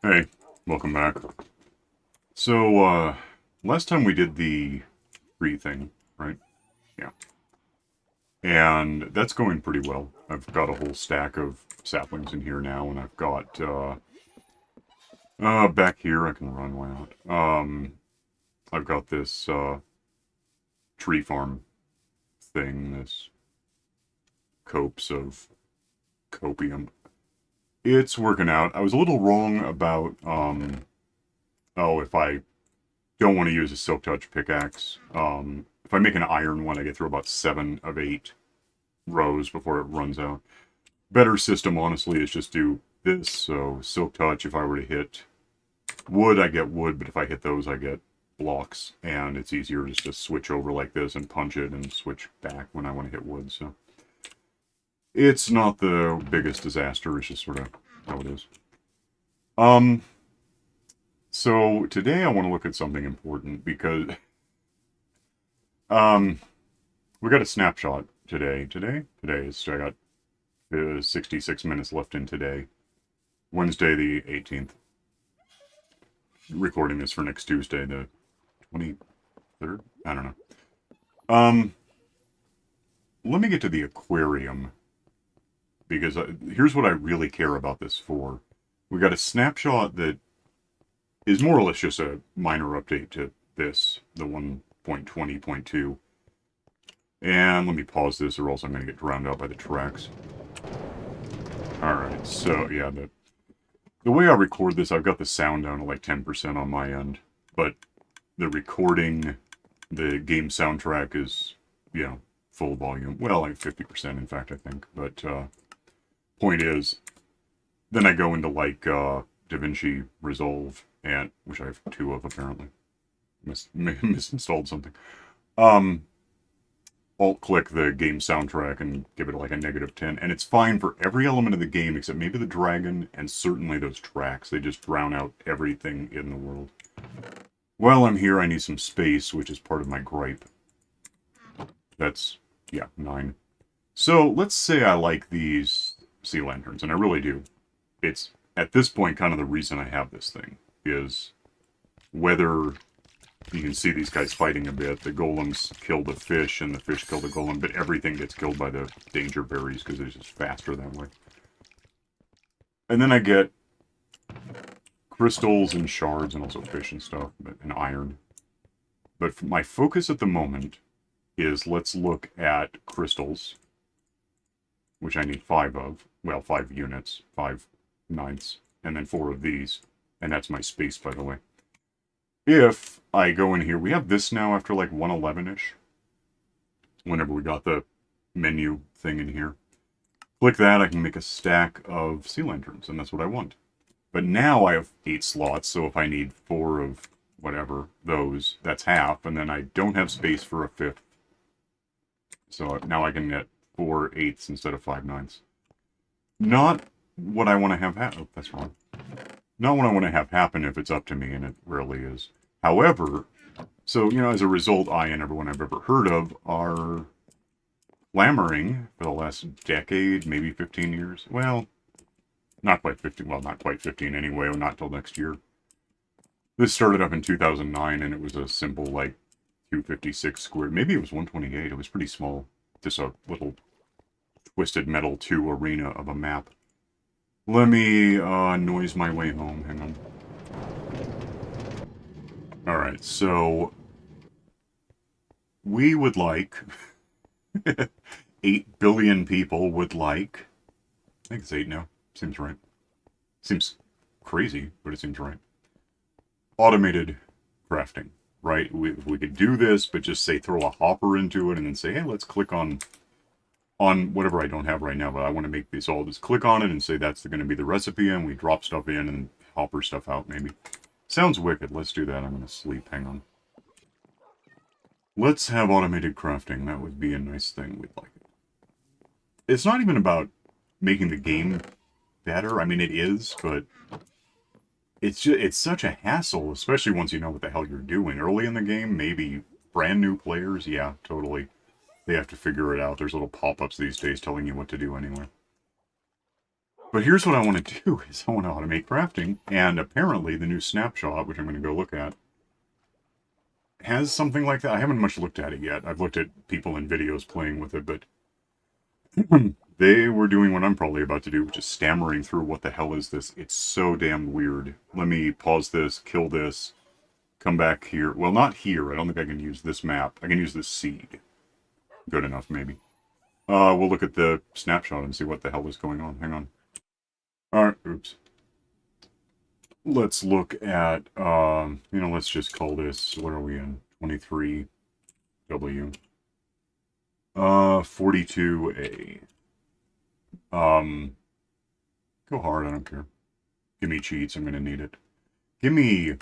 Hey, welcome back. So, last time we did the tree thing, right? Yeah. And that's going pretty well. I've got a whole stack of saplings in here now, and I've got, back here I can run why not. I've got this, tree farm thing, this copse of copium. It's working out. I was a little wrong about, oh, if I don't want to use a silk touch pickaxe. If I make an iron one, I get through about 7 of 8 rows before it runs out. Better system, honestly, is just do this. So silk touch, if I were to hit wood, I get wood, but if I hit those, I get blocks, and it's easier just to switch over like this and punch it and switch back when I want to hit wood. So it's not the biggest disaster. It's just sort of how it is. Um, so today I want to look at something important because um we got a snapshot today. Today is I got 66 minutes left in today, Wednesday the 18th. Recording this for next Tuesday, the 23rd. I don't know. Let me get to the aquarium because here's what I really care about this for. We got a snapshot that is more or less just a minor update to this, the 1.20.2. And let me pause this or else I'm going to get drowned out by the tracks. Alright, so yeah, the way I record this, I've got the sound down to like 10% on my end, but the recording, the game soundtrack is, full volume. Well, like 50%, in fact, I think. But point is, then I go into like DaVinci Resolve, and which I have 2 of apparently. Misinstalled something. Um, Alt-click the game soundtrack and give it like a -10, and it's fine for every element of the game except maybe the dragon and certainly those tracks. They just drown out everything in the world. While I'm here, I need some space, which is part of my gripe. That's, yeah, 9. So let's say I like these sea lanterns, and I really do. It's, at this point, kind of the reason I have this thing, is whether you can see these guys fighting a bit. The golems kill the fish, and the fish kill the golem, but everything gets killed by the danger berries because it's just faster that way. And then I get crystals and shards and also fish and stuff, and iron. But my focus at the moment is let's look at crystals, which I need 5 of. Well, 5 units, 5 ninths, and then 4 of these. And that's my space, by the way. If I go in here, we have this now after like 111-ish. Whenever we got the menu thing in here. Click that, I can make a stack of sea lanterns, and that's what I want. But now I have 8 slots, so if I need 4 of whatever, those, that's half, and then I don't have space for a 5th. So now I can get 4 eighths instead of 5 ninths. Not what I want to have happen. Oh, that's wrong. Not what I want to have happen if it's up to me, and it rarely is. However, so, as a result, I and everyone I've ever heard of are clamoring for the last decade, maybe 15 years. Well, not quite 15. Well, not quite 15 anyway, not till next year. This started up in 2009, and it was a simple, like, 256 square. Maybe it was 128. It was pretty small. Just a little Twisted Metal 2 arena of a map. Let me noise my way home. Hang on. Alright, so we would like 8 billion people would like, I think it's 8 now. Seems right. Seems crazy, but it seems right. Automated crafting, right? We could do this, but just say throw a hopper into it and then say, hey, let's click on whatever I don't have right now, but I want to make this all. Just click on it and say that's going to be the recipe, and we drop stuff in and hopper stuff out, maybe. Sounds wicked. Let's do that. I'm going to sleep. Hang on. Let's have automated crafting. That would be a nice thing. We'd like it. It's not even about making the game better. I mean, it is, but it's such a hassle, especially once you know what the hell you're doing. Early in the game, maybe brand new players, yeah, totally. They have to figure it out. There's little pop-ups these days telling you what to do anyway. But here's what I want to do is I want to automate crafting, and apparently the new Snapshot, which I'm going to go look at, has something like that. I haven't much looked at it yet. I've looked at people in videos playing with it, but they were doing what I'm probably about to do, which is stammering through what the hell is this. It's so damn weird. Let me pause this, kill this, come back here. Well, not here. I don't think I can use this map. I can use this seed. Good enough, maybe. We'll look at the snapshot and see what the hell is going on. Hang on. Alright, oops. Let's look at, let's just call this, what are we in? 23W. 42A. Go hard, I don't care. Give me cheats, I'm gonna need it. Give me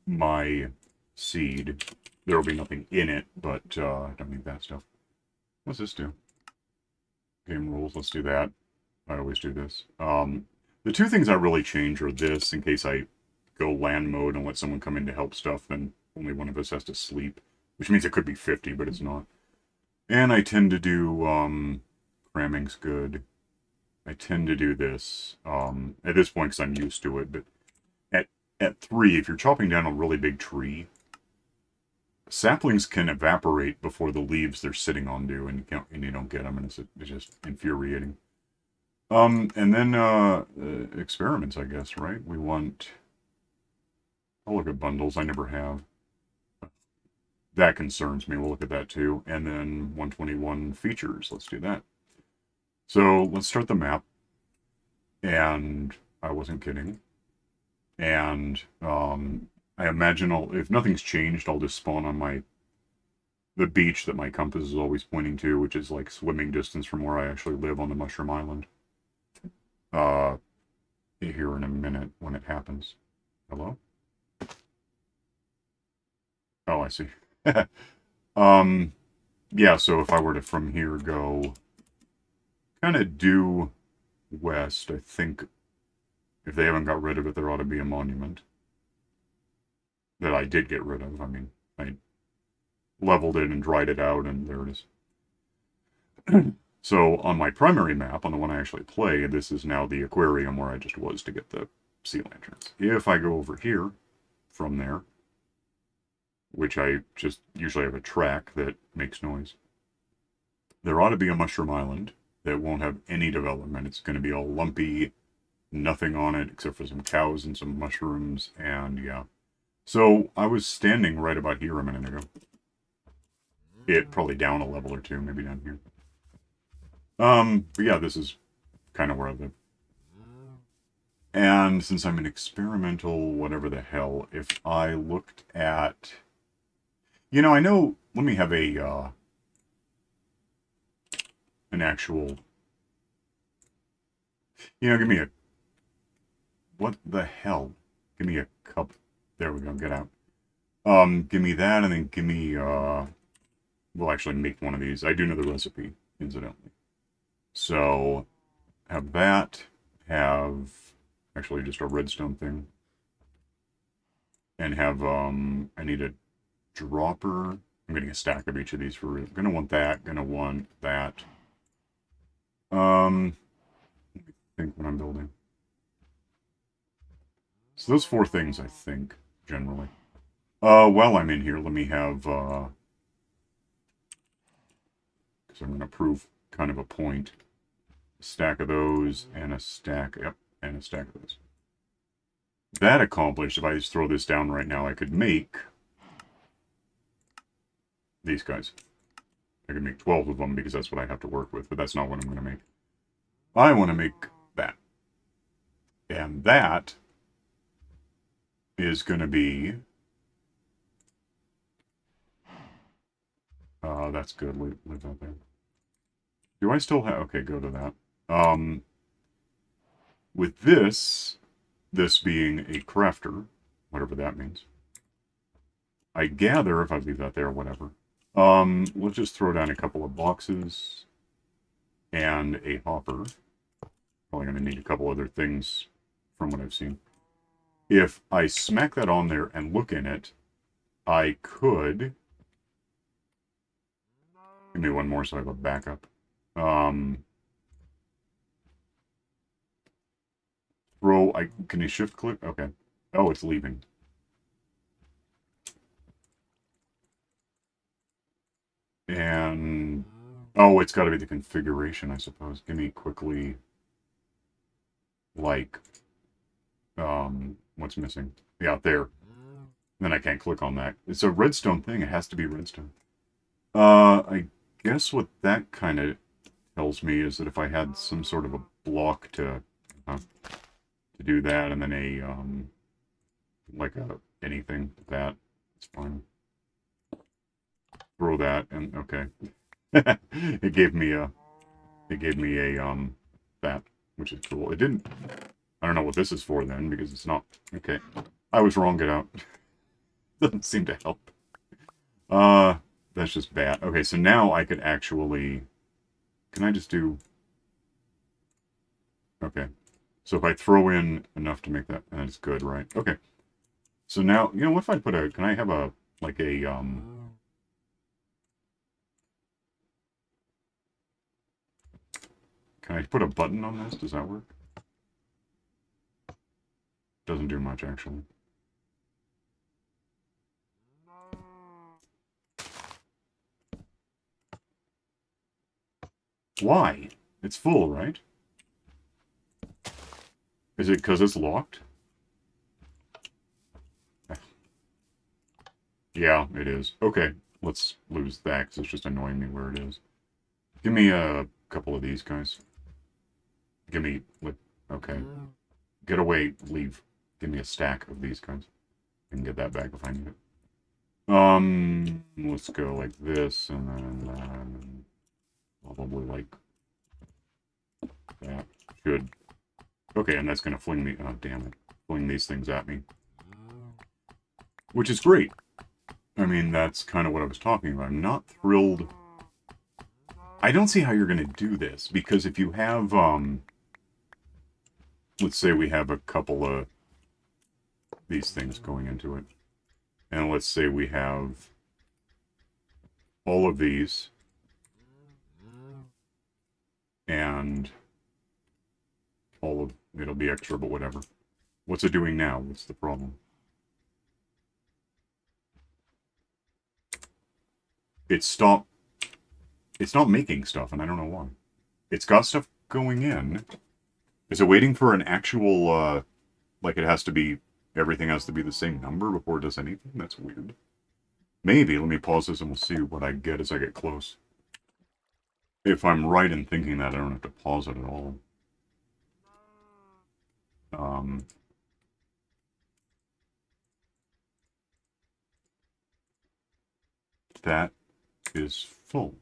my seed. There will be nothing in it, but I don't need that stuff. What's this do? Game rules, let's do that. I always do this. The two things I really change are this, in case I go land mode and let someone come in to help stuff, then only one of us has to sleep. Which means it could be 50, but it's not. And I tend to do, cramming's good. I tend to do this, at this point because I'm used to it, but at 3, if you're chopping down a really big tree, saplings can evaporate before the leaves they're sitting on do, and you don't get them, and it's just infuriating. And then, experiments, I guess, right? We want... I'll look at bundles, I never have. That concerns me, we'll look at that too. And then 121 features, let's do that. So, let's start the map. And I wasn't kidding. And, I imagine if nothing's changed, I'll just spawn on the beach that my compass is always pointing to, which is like swimming distance from where I actually live on the Mushroom Island. Here in a minute when it happens. Hello? Oh, I see. Yeah, so if I were to from here go kind of due west, I think if they haven't got rid of it, there ought to be a monument that I did get rid of. I mean, I leveled it and dried it out, and there it is. So on my primary map, on the one I actually play, this is now the aquarium where I just was to get the sea lanterns. If I go over here from there, which I just usually have a track that makes noise, there ought to be a mushroom island that won't have any development. It's going to be all lumpy, nothing on it except for some cows and some mushrooms, and yeah. So I was standing right about here a minute ago. It probably down a level or two, maybe down here. But yeah, this is kind of where I live. And since I'm an experimental whatever the hell, if I looked at... I know... Let me have an actual... give me a... What the hell? Give me a cup. There we go, get out. Give me that, and then give me, we'll actually make one of these. I do know the recipe, incidentally. So, have that, have actually just a redstone thing. And have, I need a dropper. I'm getting a stack of each of these for real. Gonna want that, gonna want that. Let me think what I'm building. So those 4 things, I think, generally. While I'm in here, let me have, because I'm going to prove kind of a point. A stack of those, and a stack, yep, and a stack of those. That accomplished, if I just throw this down right now, I could make these guys. I could make 12 of them because that's what I have to work with, but that's not what I'm going to make. I want to make that. And that is going to be... that's good. Leave that there. Do I still have... Okay, go to that. With this being a crafter, whatever that means, I gather, if I leave that there, whatever, we'll just throw down a couple of boxes and a hopper. Probably going to need a couple other things from what I've seen. If I smack that on there and look in it, I could... Give me one more so I have a backup. throw... Can you shift click? Okay. Oh, it's leaving. And... Oh, it's got to be the configuration, I suppose. Give me quickly... Like... What's missing? Yeah, there. Then I can't click on that. It's a redstone thing. It has to be redstone. I guess what that kind of tells me is that if I had some sort of a block to do that, and then a like a anything that, it's fine. Throw that, and okay. it gave me a that, which is cool. It didn't. I don't know what this is for then, because it's not okay. I was wrong. Get out. Doesn't seem to help. That's just bad. Okay, so now I could actually... Can I just do... Okay. So if I throw in enough to make that... And it's good, right? Okay. So now, you know, what if I put a... Can I have a... Like a, Can I put a button on this? Does that work? Doesn't do much, actually. Why? It's full, right? Is it because it's locked? Yeah, it is. Okay, let's lose that because it's just annoying me where it is. Give me a couple of these guys. Give me, like, okay. Get away, leave. Give me a stack of these guys. I can get that back if I need it. Let's go like this, and then probably like that. Good. Okay, and that's gonna fling me, oh damn it. Fling these things at me. Which is great. I mean, that's kind of what I was talking about. I'm not thrilled. I don't see how you're gonna do this, because if you have, let's say we have a couple of these things going into it. And let's say we have all of these. And all of... It'll be extra, but whatever. What's it doing now? What's the problem? It's not making stuff, and I don't know why. It's got stuff going in. Is it waiting for an actual, like it has to be... Everything has to be the same number before it does anything? That's weird. Maybe. Let me pause this and we'll see what I get as I get close. If I'm right in thinking that, I don't have to pause it at all. That is full.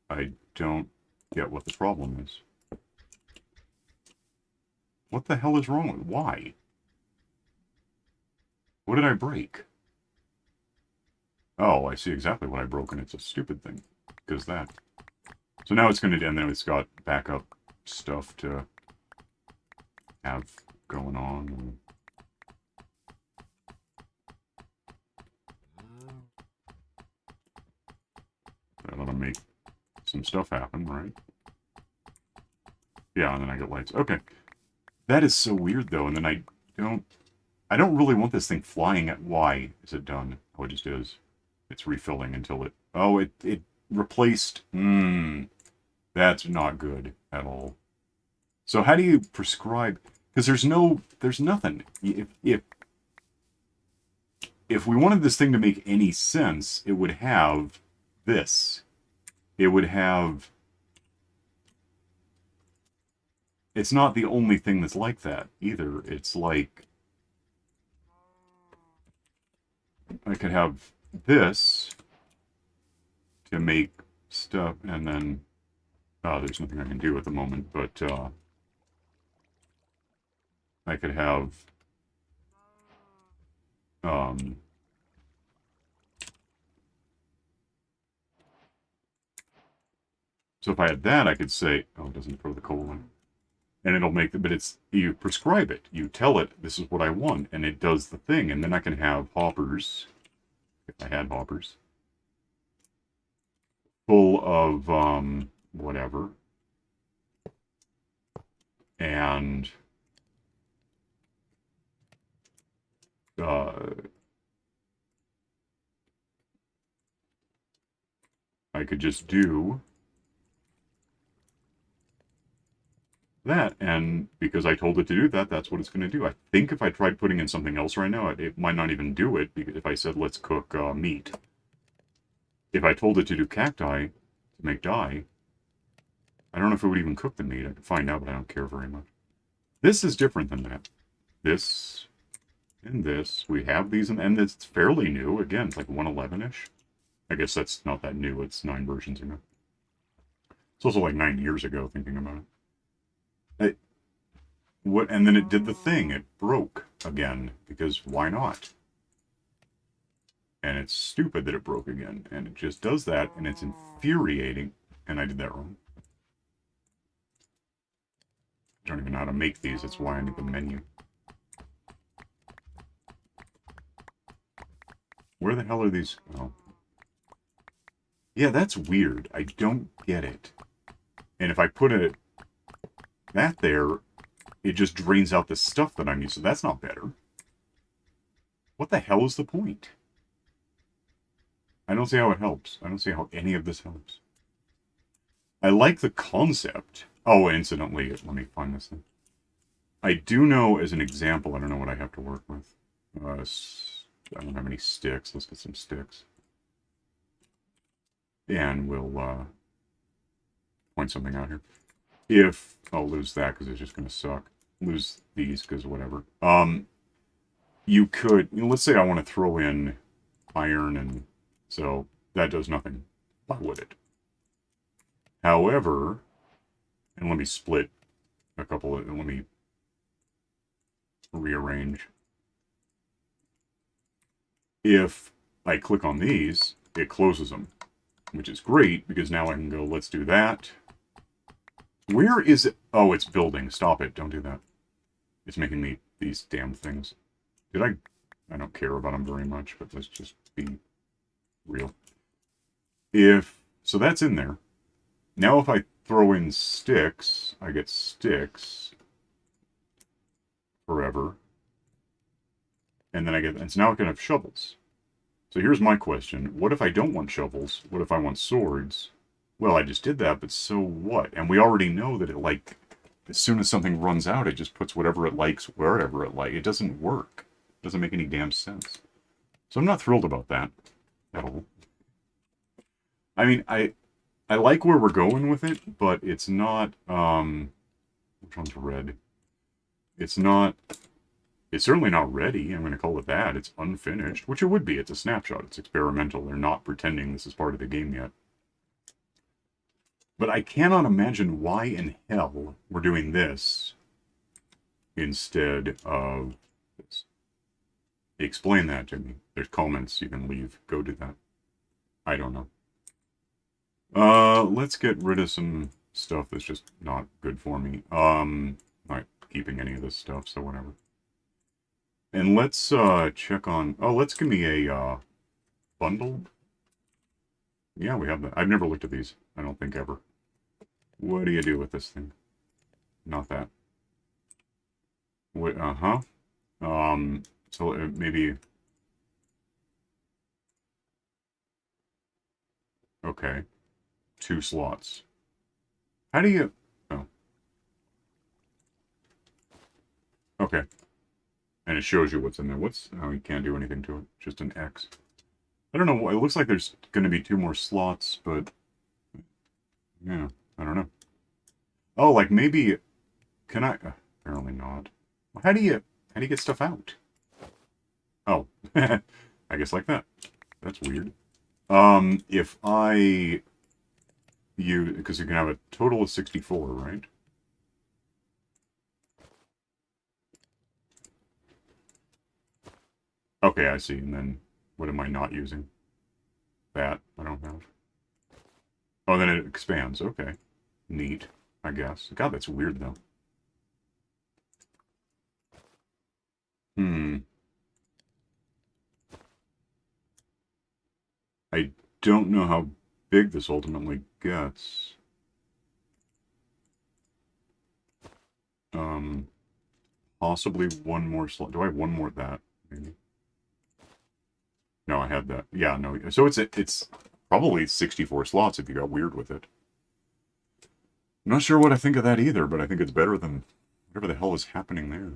I don't get what the problem is. What the hell is wrong with... Why? What did I break? Oh, I see exactly what I broke, and it's a stupid thing. Because that. So now it's going to... And then it's got backup stuff to have going on. That'll make some stuff happen, right? Yeah, and then I get lights. Okay. That is so weird, though, and then I don't really want this thing flying at... Why is it done? Oh, it just is. It's refilling until it... Oh, it replaced... That's not good at all. So how do you prescribe... Because there's nothing. If we wanted this thing to make any sense, it would have this. It would have... It's not the only thing that's like that, either. It's like... I could have this to make stuff, and then... there's nothing I can do at the moment, but, I could have... So if I had that, I could say... Oh, it doesn't throw the coal in. And it'll make... But it's... You prescribe it. You tell it, this is what I want, and it does the thing. And then I can have hoppers. If I had hoppers. Full of, whatever. And I could just do that, and because I told it to do that, that's what it's going to do. I think if I tried putting in something else right now, it might not even do it, because if I said, let's cook meat. If I told it to do cacti, to make dye, I don't know if it would even cook the meat. I could find out, but I don't care very much. This is different than that. This and this, we have these, and it's fairly new. Again, it's like 111-ish. I guess that's not that new. It's 9 versions ago. It's also like 9 years ago, thinking about it. What? And then it did the thing. It broke again, because why not? And it's stupid that it broke again. And it just does that, and it's infuriating. And I did that wrong. I don't even know how to make these. That's why I need the menu. Where the hell are these? Oh. Yeah, that's weird. I don't get it. And if I put that there, it just drains out the stuff that I'm using. So that's not better. What the hell is the point? I don't see how it helps. I don't see how any of this helps. I like the concept. Oh, incidentally, let me find this thing. I do know, as an example, I don't know what I have to work with. I don't have any sticks. Let's get some sticks. And we'll point something out here. If I'll lose that because it's just going to suck. Lose these because whatever. You could, let's say I want to throw in iron, and so that does nothing. Why would it? However, and let me split a couple of, let me rearrange. If I click on these, it closes them, which is great because now I can go, let's do that. Where is it? Oh, it's building. Stop it. Don't do that. It's making me these damn things. I don't care about them very much, but let's just be real. So that's in there. Now if I throw in sticks, I get sticks forever. And then and so now I can have shovels. So here's my question. What if I don't want shovels? What if I want swords? Well, I just did that, but so what? And we already know that it, as soon as something runs out, it just puts whatever it likes wherever it likes. It doesn't work. It doesn't make any damn sense. So I'm not thrilled about that at all. I mean, I like where we're going with it, but it's not, which one's red? It's certainly not ready. I'm going to call it that. It's unfinished, which it would be. It's a snapshot. It's experimental. They're not pretending this is part of the game yet. But I cannot imagine why in hell we're doing this instead of this. Explain that to me. There's comments you can leave. Go do that. I don't know. Let's get rid of some stuff that's just not good for me. Not keeping any of this stuff, so whatever. And let's check on. Oh, let's give me a bundle. Yeah, we have that. I've never looked at these. I don't think ever. What do you do with this thing? Not that. What? So maybe. Okay. 2 slots. How do you? Oh. Okay. And it shows you what's in there. Oh, you can't do anything to it. Just an X. I don't know. It looks like there's going to be 2 more slots, but yeah, I don't know. Oh, like maybe can I? Apparently not. How do you get stuff out? Oh, I guess like that. That's weird. If because you can have a total of 64, right? Okay, I see. And then what am I not using? That I don't have. Oh, then it expands. Okay. Neat, I guess. God, that's weird, though. I don't know how big this ultimately gets. Possibly one more slot. Do I have one more of that? Maybe. No, I had that. Yeah, no. So it's probably 64 slots if you got weird with it. I'm not sure what I think of that either, but I think it's better than whatever the hell is happening there.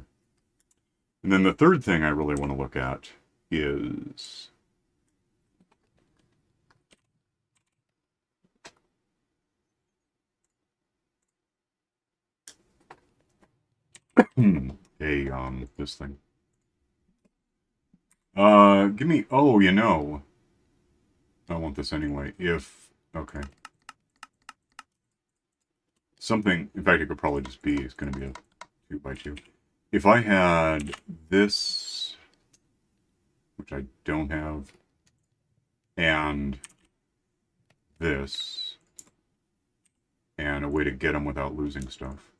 And then the third thing I really want to look at is this thing. Give me, oh, you know, I want this anyway. If, okay. Something, in fact, it could probably just be, it's going to be a 2x2. If I had this, which I don't have, and this, and a way to get them without losing stuff.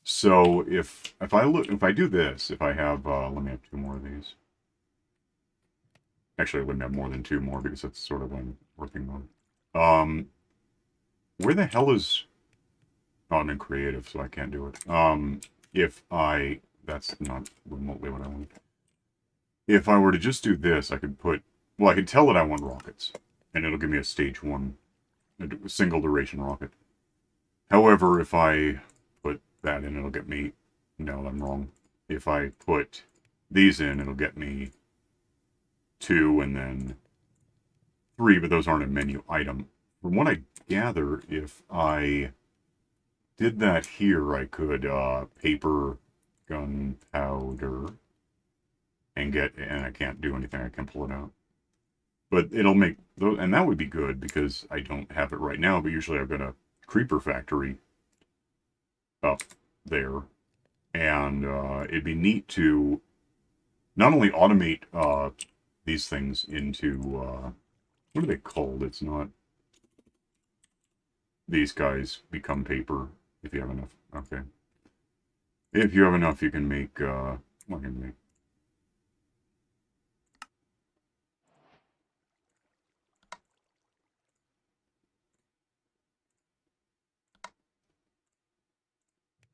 So if I do this, if I have, let me have 2 more of these. Actually, I wouldn't have more than 2 more because that's sort of what I'm working on. Where the hell is, oh, I'm in creative, so I can't do it. That's not remotely what I want. If I were to just do this, I could put, well, I could tell it I want rockets, and it'll give me a stage 1, a single duration rocket. However, if I put that in, it'll get me, no, I'm wrong. If I put these in, it'll get me 2 and then 3, but those aren't a menu item. From what I gather, if I did that here, I could paper, gunpowder, and I can't do anything, I can't pull it out. But it'll make those, and that would be good because I don't have it right now, but usually I've got a creeper factory up there, and it'd be neat to not only automate these things into, what are they called? It's not, these guys become paper if you have enough. Okay. If you have enough, you can make, what can you make?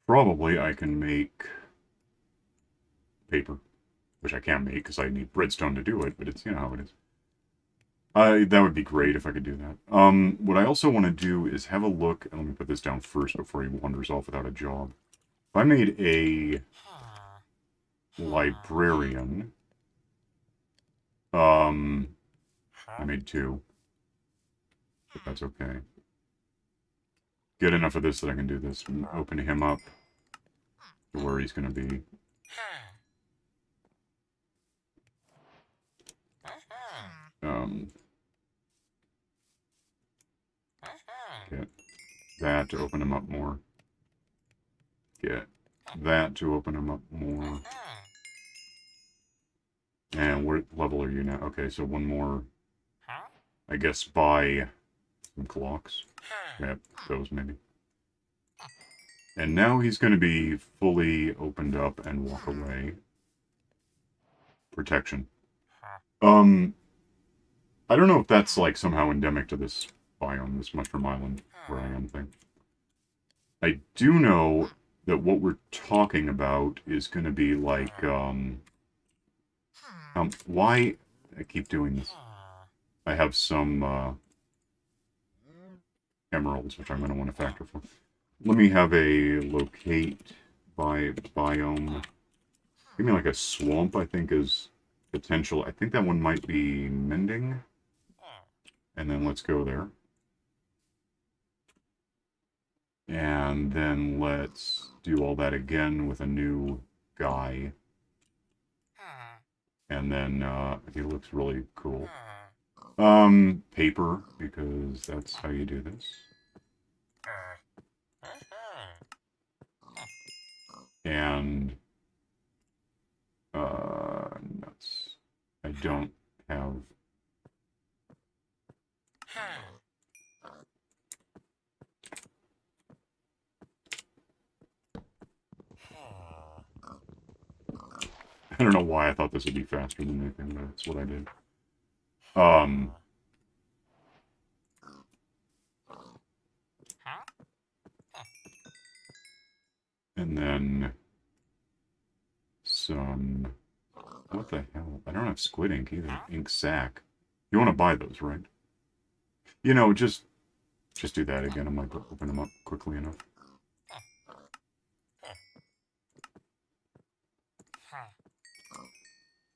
Probably I can make paper, which I can't make because I need redstone to do it, but it's, you know how it is. That would be great if I could do that. What I also want to do is have a look, and let me put this down first before he wanders off without a job. If I made a librarian, I made 2, but that's okay. Get enough of this that I can do this and open him up to where he's going to be. Get that to open him up more. Get that to open him up more. And what level are you now? Okay, so one more. I guess buy some clocks. Yep, those maybe. And now he's going to be fully opened up and walk away. Protection. I don't know if that's like somehow endemic to this biome, this mushroom island where I am thing. I do know that what we're talking about is going to be like, why I keep doing this. I have some emeralds, which I'm going to want to factor for. Let me have a locate by biome. Give me like a swamp, I think is potential. I think that one might be Mending. And then let's go there. And then let's do all that again with a new guy. And then he looks really cool. Paper, because that's how you do this. And nuts. I don't have. I don't know why I thought this would be faster than anything, but that's what I did. And then some What the hell? I don't have squid ink either. Ink sac. You want to buy those, right? You know, just do that again. I might open them up quickly enough.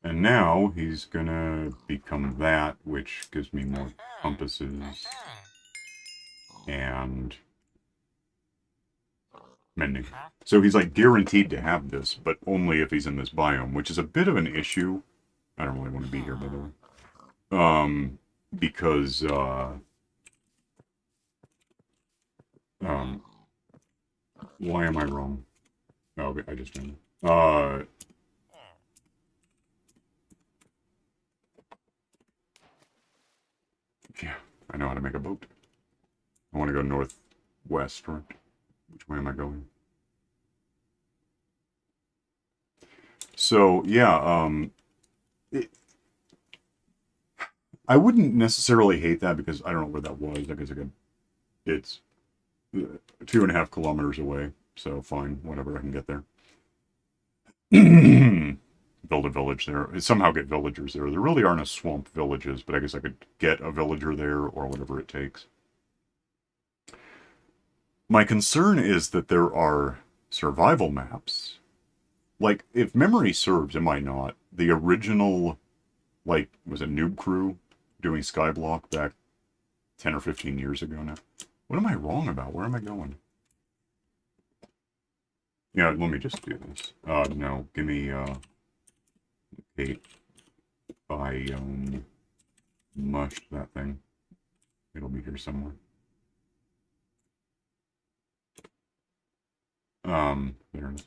And now he's gonna become that, which gives me more compasses and mending. So he's like guaranteed to have this, but only if he's in this biome, which is a bit of an issue. I don't really want to be here, by the way. Because why am I wrong? Oh, I just did. Yeah, I know how to make a boat. I want to go northwest, right? Which way am I going? So, yeah, I wouldn't necessarily hate that because I don't know where that was. I guess it's 2.5 kilometers away, so fine, whatever, I can get there. Build a village there. Somehow get villagers there. There really aren't a swamp villages, but I guess I could get a villager there or whatever it takes. My concern is that there are survival maps. Like, if memory serves, it might not. The original, like, was it Noob Crew doing Skyblock back 10 or 15 years ago now? What am I wrong about? Where am I going? Yeah, let me just do this. No, give me, a biome mush that thing. It'll be here somewhere. There it is.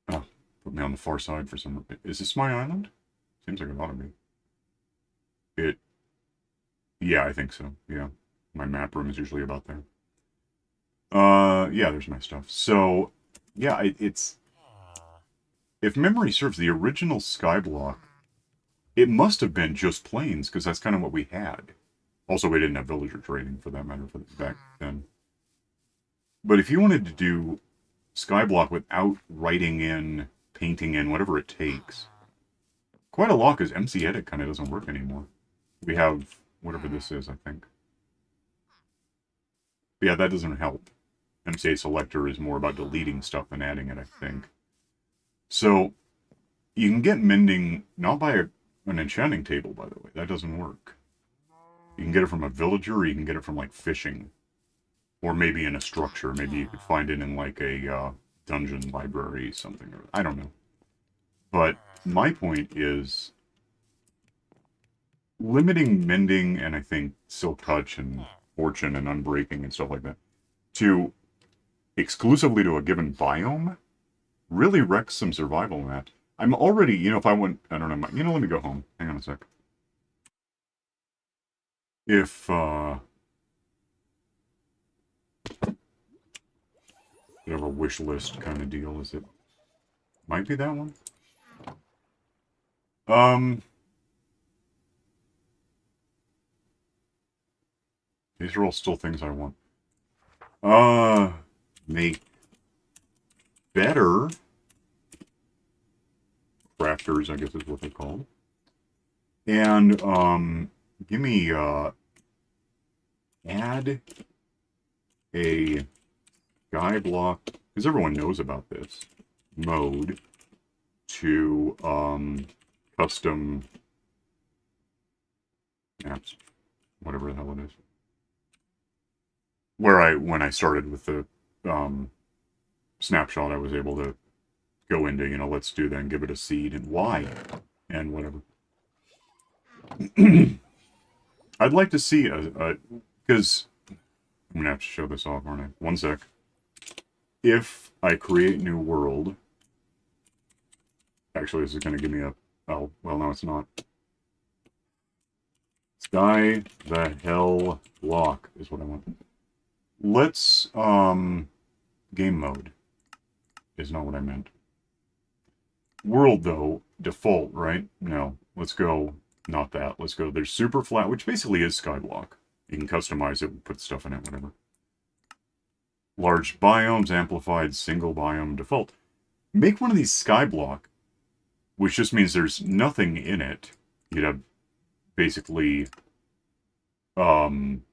Oh, put me on the far side for some. Is this my island? Seems like it ought to be. Yeah, I think so. Yeah, my map room is usually about there. Yeah, there's my stuff. So, yeah, it's if memory serves, the original Skyblock, it must have been just plains because that's kind of what we had. Also, we didn't have villager trading for that matter back then. But if you wanted to do Skyblock without writing in, painting in, whatever it takes, quite a lot because MC Edit kind of doesn't work anymore. We have whatever this is, I think. But yeah, that doesn't help. MCA Selector is more about deleting stuff than adding it, I think. So you can get mending not by an enchanting table, by the way. That doesn't work. You can get it from a villager, or you can get it from like fishing, or maybe in a structure. Maybe you could find it in like a dungeon library, something. Or I don't know. But my point is limiting mending and I think silk touch and fortune and unbreaking and stuff like that to exclusively to a given biome really wrecks some survival maps. I'm already, if I went, I don't know, let me go home. Hang on a sec. If, you have a wish list kind of deal, is it? Might be that one. These are all still things I want. Make better crafters, I guess is what they're called. And, give me, add a Skyblock, because everyone knows about this, mode to, custom apps, whatever the hell it is. When I started with the, Snapshot, I was able to go into, let's do that and give it a seed and why and whatever. I'd like to see because I'm gonna have to show this off, aren't I? One sec. If I create new world, actually, this is gonna give me a. Oh, well, no, it's not. Sky the hell block is what I want. Let's game mode is not what I meant. World though, default, right? No, let's go. Not that. Let's go. There's super flat, which basically is Skyblock. You can customize it, put stuff in it, whatever. Large biomes, amplified, single biome, default. make one of these skyblock, which just means there's nothing in it. You'd have basically, um,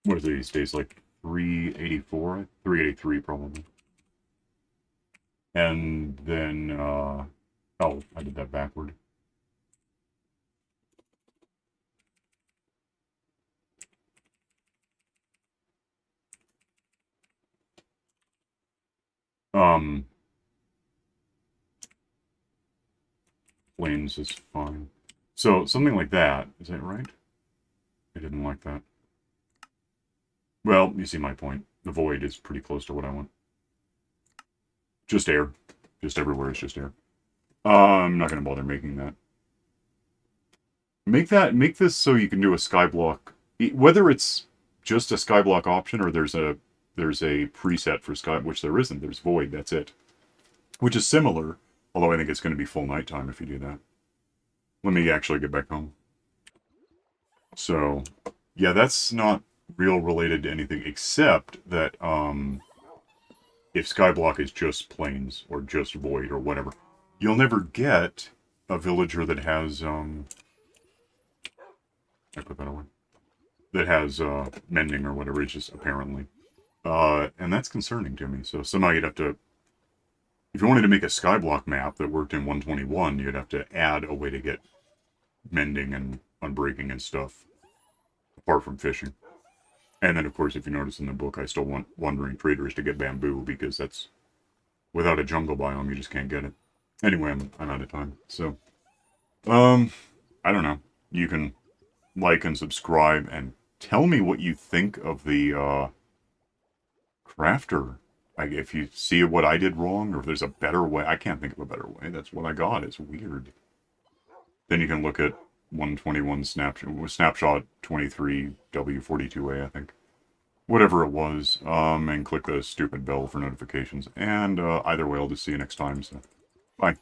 what is it these days? Like 384, 383 probably. And then, oh, I did that backward. Flames is fine. So, something like that. Is that right? I didn't like that. Well, you see my point. The void is pretty close to what I want. Just air. Just everywhere is just air. I'm not going to bother making that. Make this so you can do a skyblock. Whether it's just a skyblock option or there's a preset for sky, which there isn't. There's void, that's it. Which is similar, although I think it's going to be full nighttime if you do that. Let me actually get back home. So, yeah, that's not real related to anything except that if skyblock is just plains or just void or whatever, you'll never get a villager that has I put that away. That has mending or whatever, it's just apparently. And that's concerning to me. So somehow you'd have to, if you wanted to make a skyblock map that worked in 121, you'd have to add a way to get mending and unbreaking and stuff, apart from fishing. And then, of course, if you notice in the book, I still want wandering traders to get bamboo, because that's, without a jungle biome, you just can't get it. Anyway, I'm out of time. So, I don't know. You can like and subscribe and tell me what you think of the crafter. Like, if you see what I did wrong, or if there's a better way. I can't think of a better way. That's what I got. It's weird. Then you can look at 121 snapshot 23 W42A, I think. Whatever it was, and click the stupid bell for notifications. And either way, I'll just see you next time. So, bye.